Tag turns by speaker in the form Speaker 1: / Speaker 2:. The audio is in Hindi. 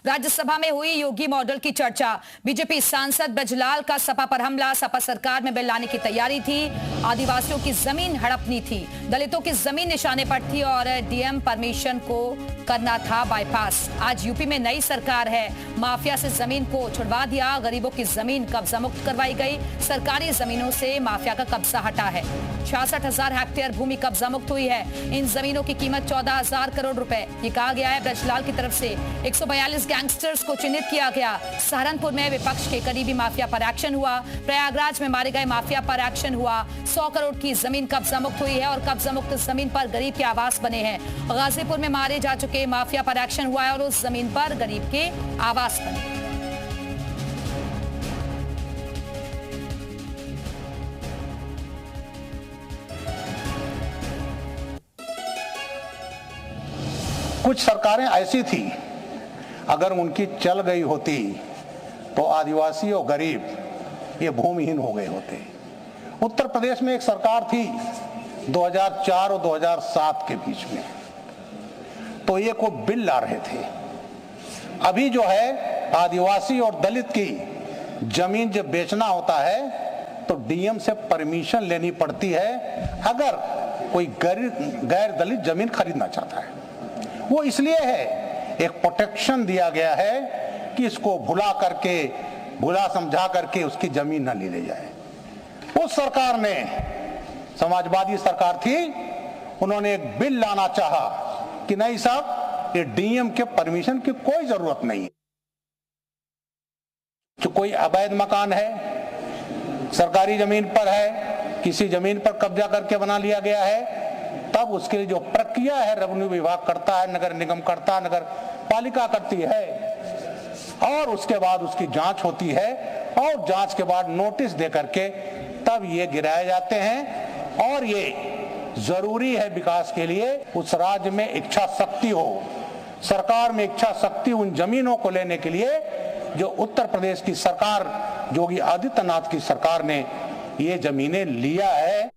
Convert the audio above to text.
Speaker 1: राज्यसभा में हुई योगी मॉडल की चर्चा। बीजेपी सांसद ब्रजलाल का सपा पर हमला। सपा सरकार में बिल लाने की तैयारी थी। आदिवासियों की जमीन हड़पनी थी, दलितों की जमीन निशाने पर थी और डीएम परमिशन को करना था बाईपास। आज यूपी में नई सरकार है, माफिया से जमीन को छुड़वा दिया। गरीबों की जमीन कब्जा मुक्त करवाई गई। सरकारी जमीनों से माफिया का कब्जा हटा है। 66,000 हेक्टेयर भूमि कब्जा मुक्त हुई है। इन जमीनों की कीमत 14,000 करोड़ रुपए। ये कहा गया है ब्रजलाल की तरफ से। 142 गैंगस्टर्स को चिन्हित किया गया। सहारनपुर में विपक्ष के करीबी माफिया पर एक्शन हुआ। प्रयागराज में मारे गए माफिया पर एक्शन हुआ। 100 करोड़ की जमीन कब्जा मुक्त हुई है और कब्जा मुक्त जमीन पर गरीब के आवास बने हैं। गाजीपुर में मारे जा चुके माफिया पर एक्शन हुआ है और उस जमीन पर गरीब के आवास बने।
Speaker 2: कुछ सरकारें ऐसी थी, अगर उनकी चल गई होती तो आदिवासी और गरीब ये भूमिहीन हो गए होते। उत्तर प्रदेश में एक सरकार थी 2004 और 2007 के बीच में, तो ये को बिल ला रहे थे। अभी जो है आदिवासी और दलित की जमीन जब बेचना होता है तो डीएम से परमिशन लेनी पड़ती है अगर कोई गैर दलित जमीन खरीदना चाहता है। वो इसलिए है, एक प्रोटेक्शन दिया गया है कि इसको भुला समझा करके उसकी जमीन न ले जाए। उस सरकार ने, समाजवादी सरकार थी, उन्होंने एक बिल लाना चाहा कि नहीं साहब, ये डीएम के परमिशन की कोई जरूरत नहीं है। जो कोई अवैध मकान है, सरकारी जमीन पर है, किसी जमीन पर कब्जा करके बना लिया गया है, तब उसके लिए जो प्रक्रिया है रेवेन्यू विभाग करता है, नगर निगम करता है, नगर पालिका करती है, और उसके बाद उसकी जांच होती है और जांच के बाद नोटिस दे करके तब ये गिराए जाते हैं। और ये जरूरी है विकास के लिए, उस राज्य में इच्छा शक्ति हो, सरकार में इच्छा शक्ति उन जमीनों को लेने के लिए जो उत्तर प्रदेश की सरकार, योगी आदित्यनाथ की सरकार ने ये जमीनें लिया है।